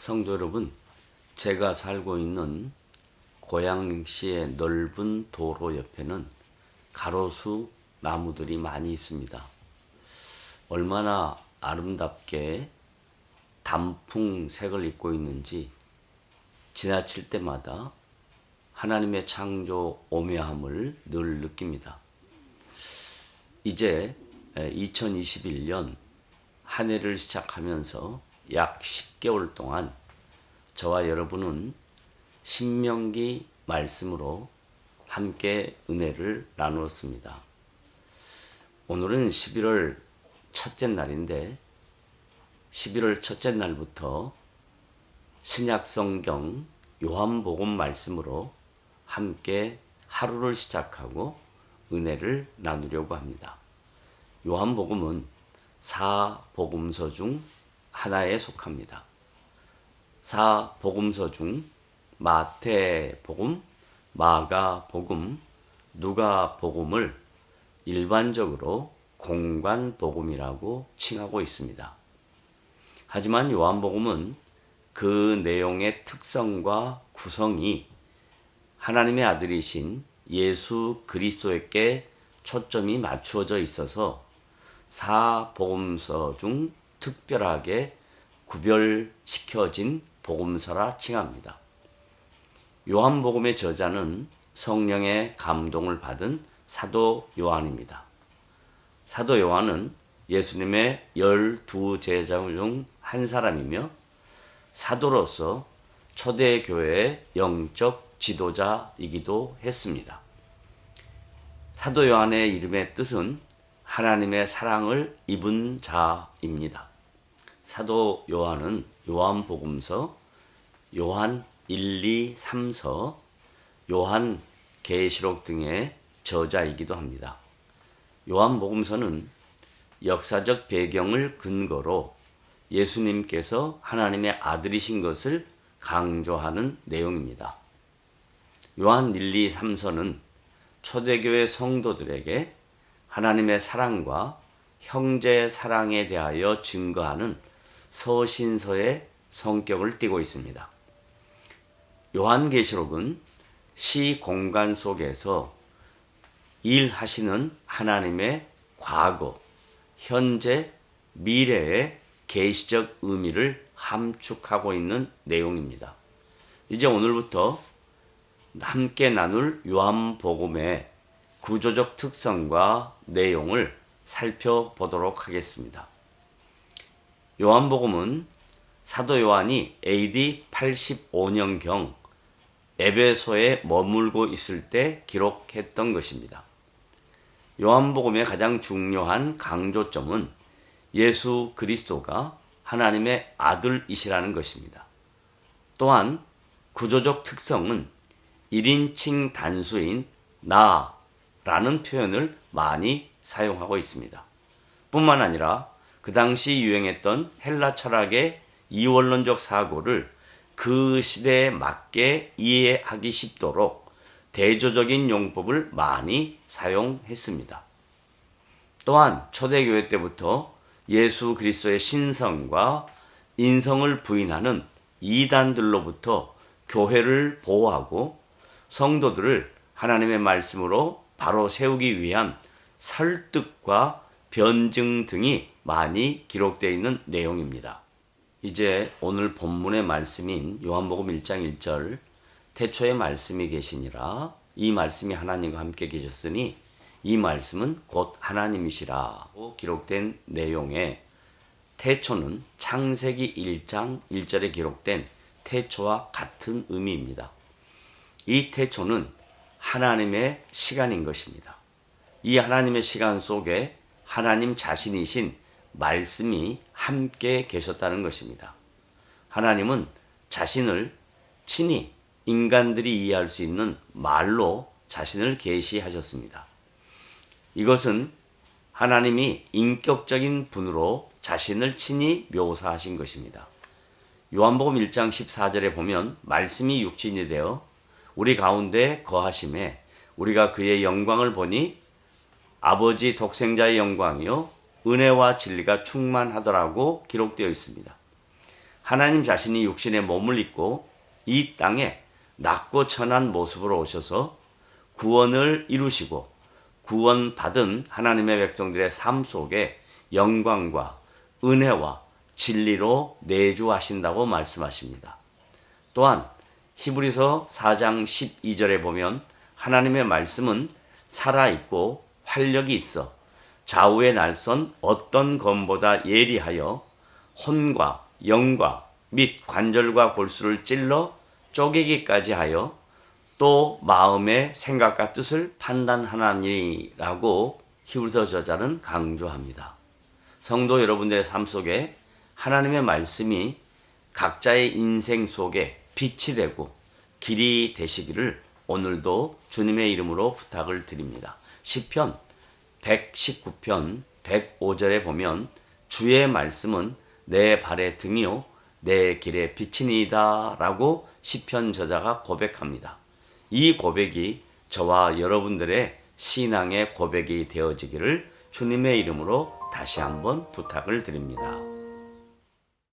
성도 여러분, 제가 살고 있는 고양시의 넓은 도로 옆에는 가로수 나무들이 많이 있습니다. 얼마나 아름답게 단풍색을 입고 있는지 지나칠 때마다 하나님의 창조 오묘함을 늘 느낍니다. 이제 2021년 한 해를 시작하면서 약 10개월 동안 저와 여러분은 신명기 말씀으로 함께 은혜를 나누었습니다. 오늘은 11월 첫째 날인데 11월 첫째 날부터 신약성경 요한복음 말씀으로 함께 하루를 시작하고 은혜를 나누려고 합니다. 요한복음은 4복음서 중 하나에 속합니다. 4복음서 중 마태복음, 마가복음, 누가복음을 일반적으로 공관복음이라고 칭하고 있습니다. 하지만 요한복음은 그 내용의 특성과 구성이 하나님의 아들이신 예수 그리스도에게 초점이 맞추어져 있어서 4복음서 중 특별하게 구별시켜진 복음서라 칭합니다. 요한복음의 저자는 성령의 감동을 받은 사도 요한입니다. 사도 요한은 예수님의 12제자 중 한 사람이며 사도로서 초대교회의 영적 지도자이기도 했습니다. 사도 요한의 이름의 뜻은 하나님의 사랑을 입은 자입니다. 사도 요한은 요한복음서, 요한 1, 2, 3서, 요한 계시록 등의 저자이기도 합니다. 요한복음서는 역사적 배경을 근거로 예수님께서 하나님의 아들이신 것을 강조하는 내용입니다. 요한 1, 2, 3서는 초대교회 성도들에게 하나님의 사랑과 형제 사랑에 대하여 증거하는 서신서의 성격을 띠고 있습니다. 요한계시록은 시공간 속에서 일하시는 하나님의 과거, 현재, 미래의 계시적 의미를 함축하고 있는 내용입니다. 이제 오늘부터 함께 나눌 요한복음의 구조적 특성과 내용을 살펴보도록 하겠습니다. 요한복음은 사도 요한이 AD 85년경 에베소에 머물고 있을 때 기록했던 것입니다. 요한복음의 가장 중요한 강조점은 예수 그리스도가 하나님의 아들이시라는 것입니다. 또한 구조적 특성은 1인칭 단수인 나라는 표현을 많이 사용하고 있습니다. 뿐만 아니라 그 당시 유행했던 헬라 철학의 이원론적 사고를 그 시대에 맞게 이해하기 쉽도록 대조적인 용법을 많이 사용했습니다. 또한 초대교회 때부터 예수 그리스도의 신성과 인성을 부인하는 이단들로부터 교회를 보호하고 성도들을 하나님의 말씀으로 바로 세우기 위한 설득과 변증 등이 많이 기록되어 있는 내용입니다. 이제 오늘 본문의 말씀인 요한복음 1장 1절 태초에 말씀이 계시니라 이 말씀이 하나님과 함께 계셨으니 이 말씀은 곧 하나님이시라고 기록된 내용에 태초는 창세기 1장 1절에 기록된 태초와 같은 의미입니다. 이 태초는 하나님의 시간인 것입니다. 이 하나님의 시간 속에 하나님 자신이신 말씀이 함께 계셨다는 것입니다. 하나님은 자신을 친히 인간들이 이해할 수 있는 말로 자신을 계시하셨습니다. 이것은 하나님이 인격적인 분으로 자신을 친히 묘사하신 것입니다. 요한복음 1장 14절에 보면 말씀이 육신이 되어 우리 가운데 거하심에 우리가 그의 영광을 보니 아버지 독생자의 영광이요 은혜와 진리가 충만하더라고 기록되어 있습니다. 하나님 자신이 육신의 몸을 입고 이 땅에 낮고 천한 모습으로 오셔서 구원을 이루시고 구원받은 하나님의 백성들의 삶 속에 영광과 은혜와 진리로 내주하신다고 말씀하십니다. 또한 히브리서 4장 12절에 보면 하나님의 말씀은 살아있고 활력이 있어 좌우의 날선 어떤 검보다 예리하여 혼과 영과 및 관절과 골수를 찔러 쪼개기까지 하여 또 마음의 생각과 뜻을 판단하나니라고 히브리서 저자는 강조합니다. 성도 여러분들의 삶 속에 하나님의 말씀이 각자의 인생 속에 빛이 되고 길이 되시기를 오늘도 주님의 이름으로 부탁을 드립니다. 시편 119편 105절에 보면 주의 말씀은 내 발의 등이요 내 길의 빛이니이다 라고 시편 저자가 고백합니다. 이 고백이 저와 여러분들의 신앙의 고백이 되어지기를 주님의 이름으로 다시 한번 부탁을 드립니다.